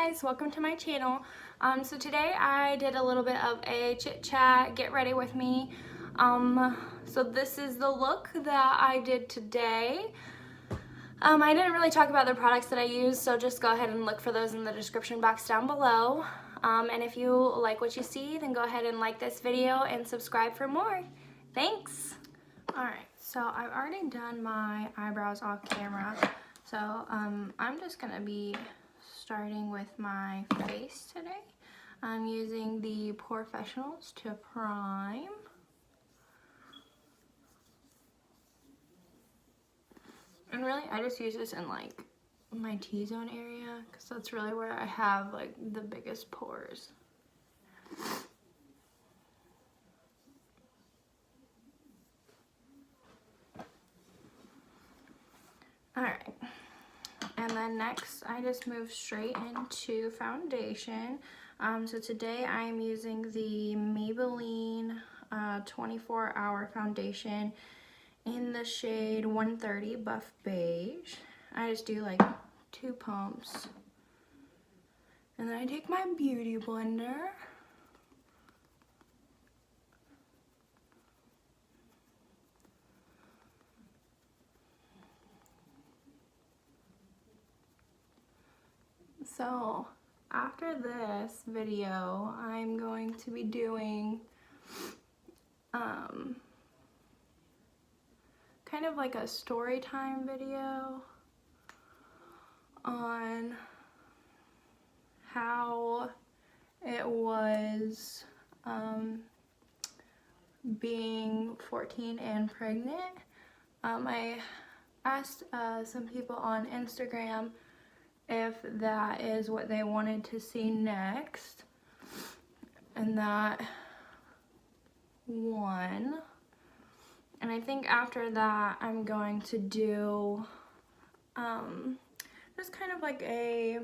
guys, welcome to my channel. So today I did a little bit of a chit chat, get ready with me. So this is the look that I did today. I didn't really talk about the products that I use, so just go ahead and look for those in the description box down below. And if you like what you see, then go ahead and like this video and subscribe for more. Thanks! Alright, so I've already done my eyebrows off camera. So I'm just going to be starting with my face today. I'm using the Pore Fessionals to prime. And really, I just use this in like my T-zone area because that's really where I have like the biggest pores. Alright, and then next I just move straight into foundation. So today I am using the Maybelline 24-hour foundation in the shade 130 Buff Beige. I just do like 2 pumps. And then I take my beauty blender. So after this video, I'm going to be doing kind of like a story time video on how it was being 14 and pregnant. I asked some people on Instagram if that is what they wanted to see next, and that won. And I think after that I'm going to do just kind of like a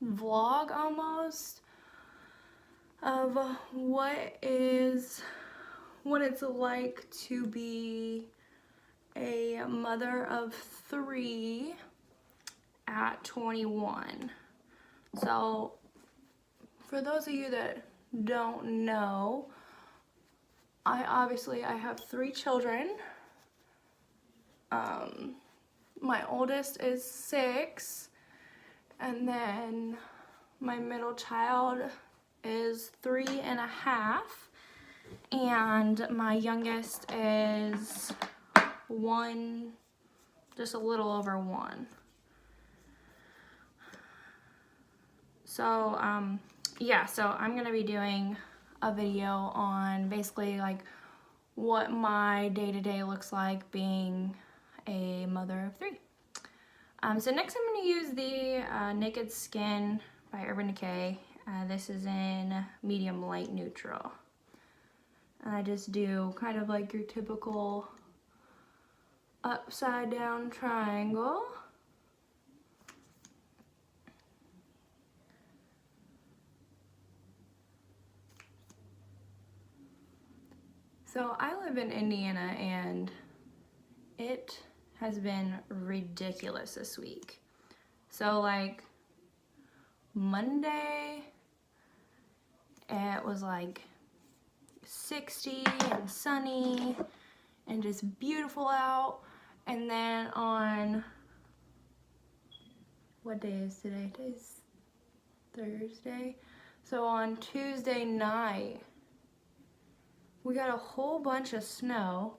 vlog almost of what it's like to be a mother of 3 at 21. So for those of you that don't know, I have 3 children. My oldest is 6, and then my middle child is 3.5, and my youngest is 1, just a little over 1. So yeah, so I'm gonna be doing a video on basically like what my day-to-day looks like being a mother of 3. So next I'm going to use the Naked Skin by Urban Decay. This is in medium light neutral. And I just do kind of like your typical upside down triangle. So I live in Indiana and it has been ridiculous this week. So like Monday it was like 60 and sunny and just beautiful out, and then on, what day is today? Today's Thursday. So on Tuesday night we got a whole bunch of snow,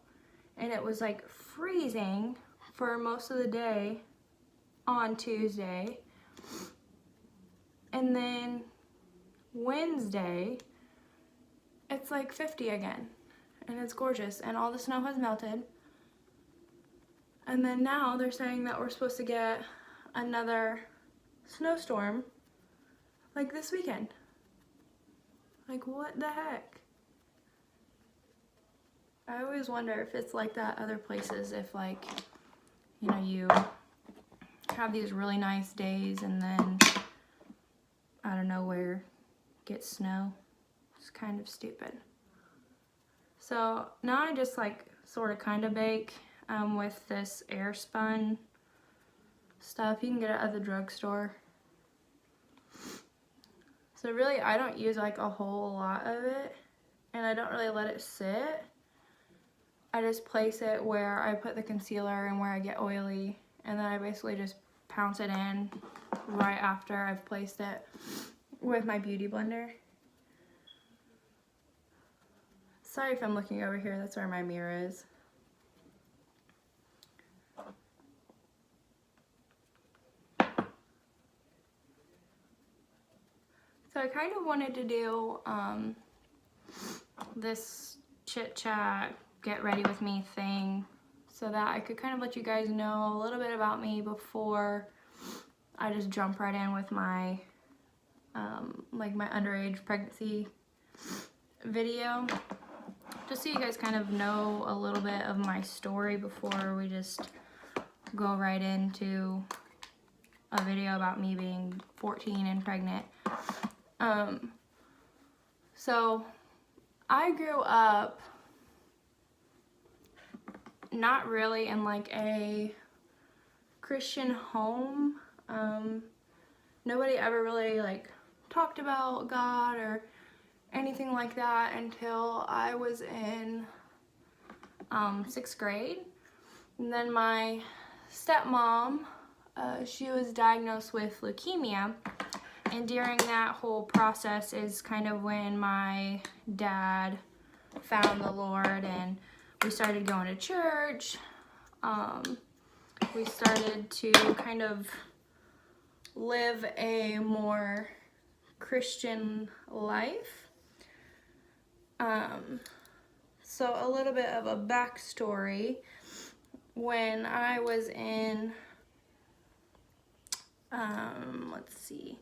and it was like freezing for most of the day on Tuesday. And then Wednesday, it's like 50 again, and it's gorgeous, and all the snow has melted. And then now they're saying that we're supposed to get another snowstorm like this weekend. Like, what the heck? I always wonder if it's like that other places, if like, you know, you have these really nice days and then out of nowhere get snow. It's kind of stupid. So now I just like sort of kind of bake with this air spun stuff. You can get it at the drugstore. So really, I don't use like a whole lot of it, and I don't really let it sit. I just place it where I put the concealer and where I get oily, and then I basically just pounce it in right after I've placed it with my beauty blender. Sorry if I'm looking over here, that's where my mirror is. So I kind of wanted to do this chit chat, get ready with me thing so that I could kind of let you guys know a little bit about me before I just jump right in with my like my underage pregnancy video, just so you guys kind of know a little bit of my story before we just go right into a video about me being 14 and pregnant. So I grew up not really in like a Christian home. Nobody ever really like talked about God or anything like that until I was in 6th grade. And then my stepmom, she was diagnosed with leukemia, and during that whole process is kind of when my dad found the Lord, and we started going to church. We started to kind of live a more Christian life. So a little bit of a backstory. When I was in, let's see,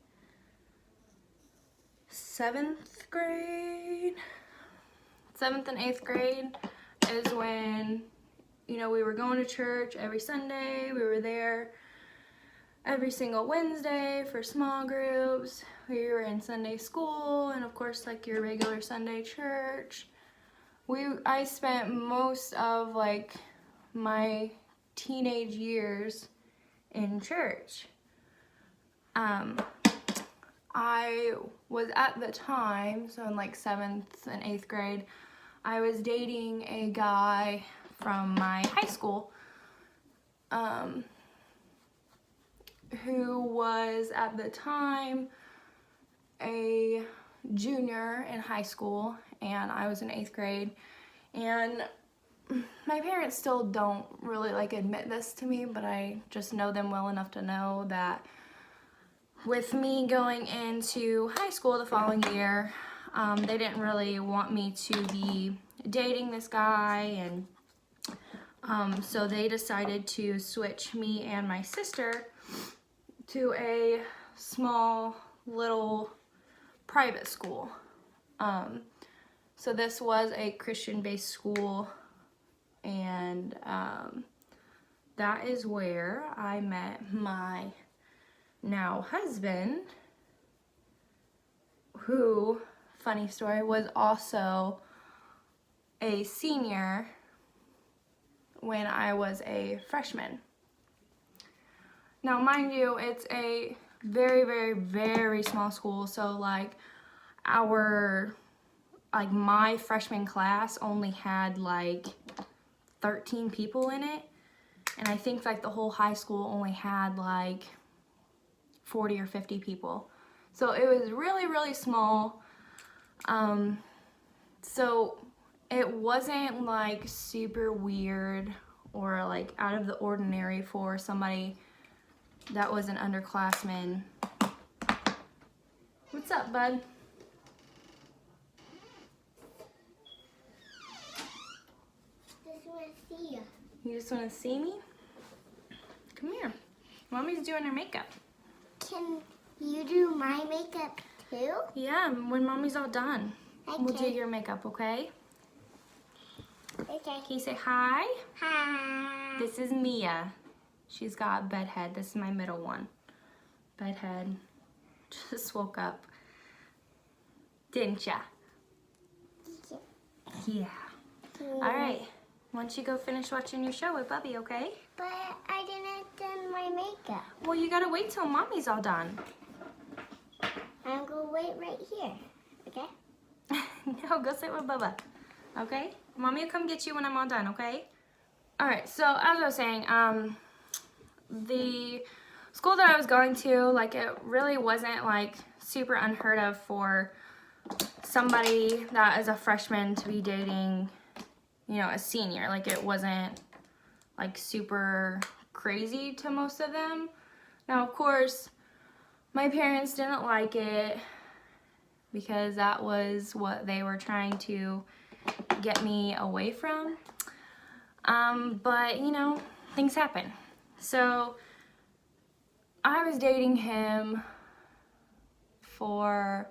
7th grade, 7th and 8th grade is when, you know, we were going to church every Sunday. We were there every single Wednesday for small groups. We were in Sunday school, and of course like your regular Sunday church. I spent most of like my teenage years in church. I was at the time, so in like 7th and 8th grade, I was dating a guy from my high school, who was at the time a junior in high school, and I was in 8th grade. And my parents still don't really like admit this to me, but I just know them well enough to know that with me going into high school the following year, they didn't really want me to be dating this guy, and so they decided to switch me and my sister to a small little private school. So this was a Christian-based school, and that is where I met my now husband, who, funny story, was also a senior when I was a freshman. Now, mind you, it's a very, very, very small school, so like my freshman class only had like 13 people in it, and I think like the whole high school only had like 40 or 50 people. So it was really, really small. So it wasn't like super weird or like out of the ordinary for somebody that was an underclassman. What's up, bud? Just want to see you. You just want to see me? Come here. Mommy's doing her makeup. Can you do my makeup too? Yeah, when Mommy's all done. Okay. We'll do your makeup, okay? Okay. Can you say hi? Hi. This is Mia. She's got bedhead. This is my middle one. Bedhead. Just woke up. Didn't ya? Yeah. Alright. Why don't you go finish watching your show with Bubby, okay? But I didn't do my makeup. Well, you gotta wait till Mommy's all done. I'm gonna wait right here. Okay? No, go sit with Bubba. Okay? Mommy will come get you when I'm all done, okay? Alright, so as I was saying, the school that I was going to, like, it really wasn't, like, super unheard of for somebody that is a freshman to be dating, you know, a senior. Like, it wasn't, like, super crazy to most of them. Now, of course, my parents didn't like it because that was what they were trying to get me away from. But, you know, things happen. So, I was dating him for,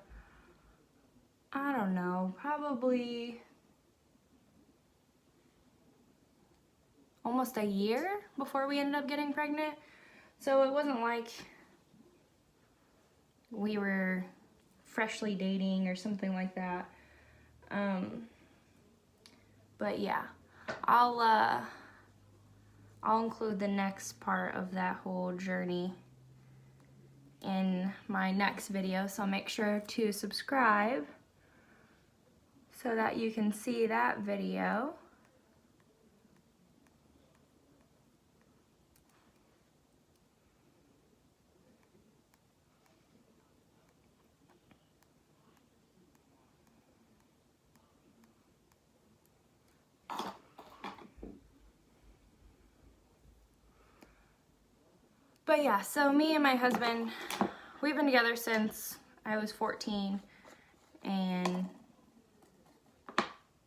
I don't know, probably almost a year before we ended up getting pregnant. So it wasn't like we were freshly dating or something like that. But yeah, I'll include the next part of that whole journey in my next video, so make sure to subscribe so that you can see that video. But yeah, so me and my husband, we've been together since I was 14, and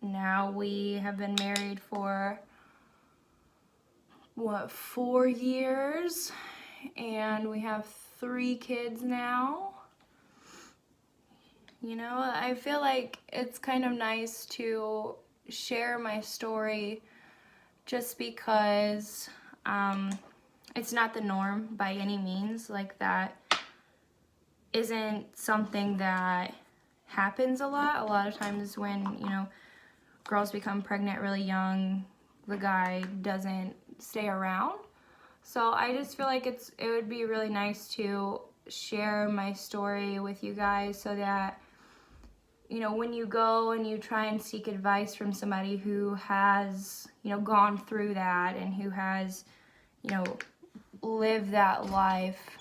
now we have been married for, what, 4 years, and we have 3 kids now. You know, I feel like it's kind of nice to share my story just because it's not the norm by any means. Like, that isn't something that happens a lot. A lot of times when, you know, girls become pregnant really young, the guy doesn't stay around. So I just feel like it would be really nice to share my story with you guys so that, you know, when you go and you try and seek advice from somebody who has, you know, gone through that and who has, you know, lived that life.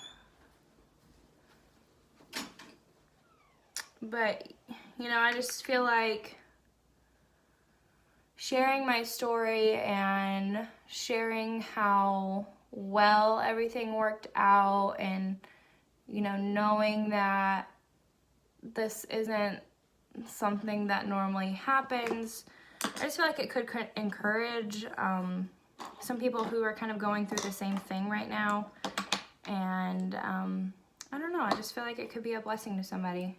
But, you know, I just feel like sharing my story and sharing how well everything worked out, and, you know, knowing that this isn't something that normally happens, I just feel like it could encourage some people who are kind of going through the same thing right now. And I don't know, I just feel like it could be a blessing to somebody.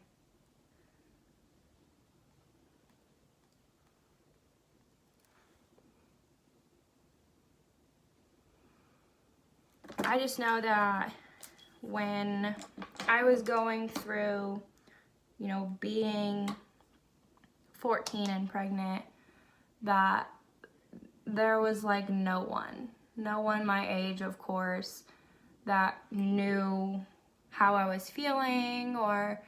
I just know that when I was going through, you know, being 14 and pregnant, that there was like no one my age, of course, that knew how I was feeling or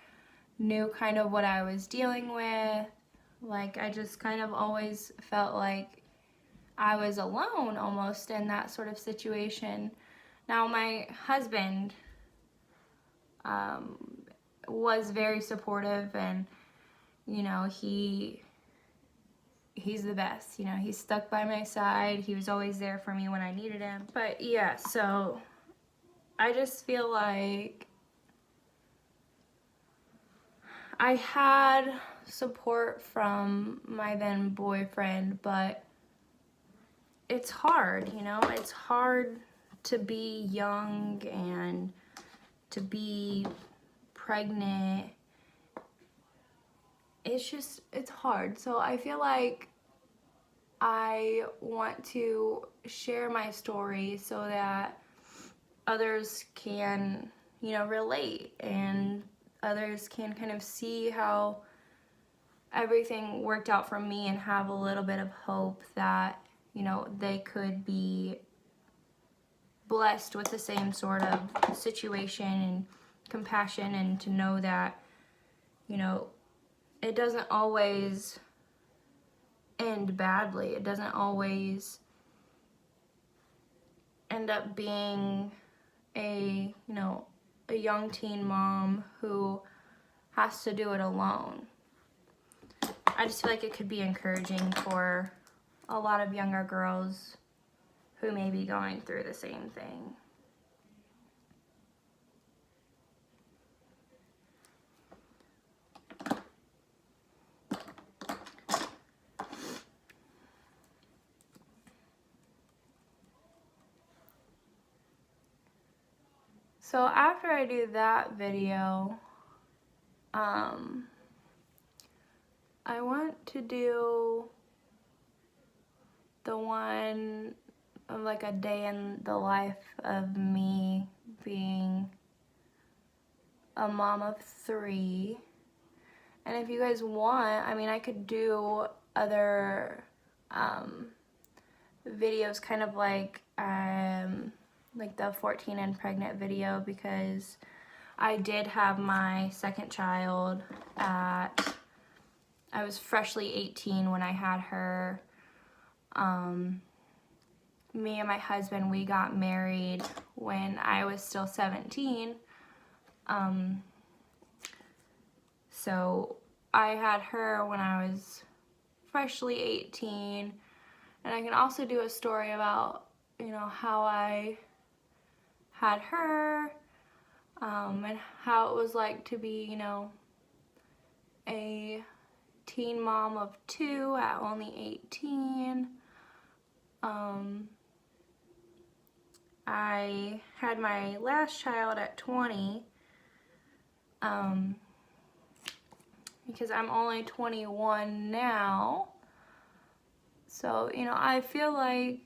knew kind of what I was dealing with. Like, I just kind of always felt like I was alone almost in that sort of situation. Now, my husband was very supportive, and, you know, he's the best. You know, he stuck by my side. He was always there for me when I needed him. But yeah, so I just feel like I had support from my then boyfriend, but it's hard, you know? It's hard to be young and to be pregnant. It's hard. So I feel like I want to share my story so that others can, you know, relate, and others can kind of see how everything worked out for me and have a little bit of hope that, you know, they could be blessed with the same sort of situation and compassion, and to know that, you know, it doesn't always end badly. It doesn't always end up being a, you know, a young teen mom who has to do it alone. I just feel like it could be encouraging for a lot of younger girls who may be going through the same thing. So after I do that video, I want to do the one of like a day in the life of me being a mom of 3. And if you guys want, I mean, I could do other videos kind of like the 14 and pregnant video, because I did have my second child I was freshly 18 when I had her. Me and my husband, we got married when I was still 17. So I had her when I was freshly 18. And I can also do a story about, you know, how I had her, and how it was like to be, you know, a teen mom of 2 at only 18. I had my last child at 20, because I'm only 21 now. So, you know, I feel like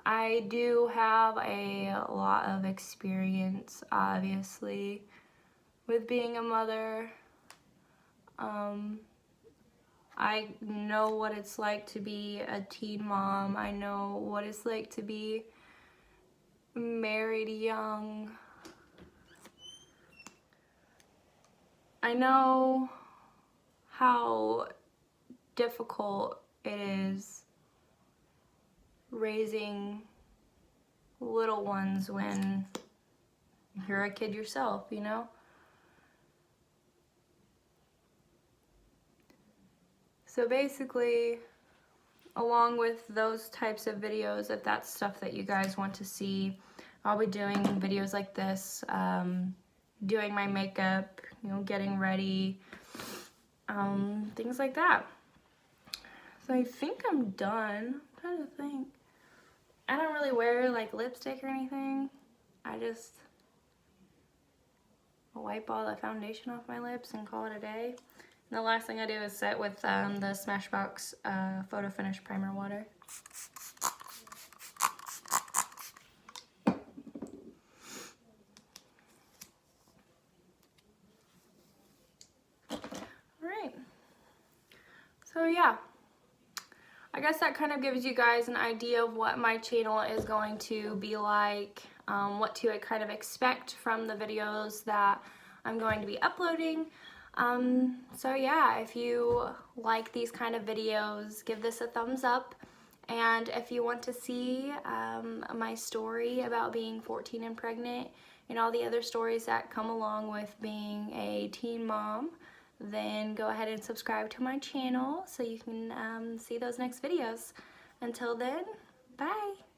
I do have a lot of experience, obviously, with being a mother. I know what it's like to be a teen mom. I know what it's like to be married young. I know how difficult it is raising little ones when you're a kid yourself, you know? So basically, along with those types of videos, if that's stuff that you guys want to see, I'll be doing videos like this, doing my makeup, you know, getting ready, things like that. So I think I'm done. I'm trying to think. I don't really wear like lipstick or anything. I just wipe all the foundation off my lips and call it a day. And the last thing I do is set with the Smashbox Photo Finish Primer Water. Alright. So yeah. I guess that kind of gives you guys an idea of what my channel is going to be like, what to kind of expect from the videos that I'm going to be uploading. So yeah, if you like these kind of videos, give this a thumbs up. And if you want to see my story about being 14 and pregnant and all the other stories that come along with being a teen mom, then go ahead and subscribe to my channel so you can see those next videos. Until then, bye!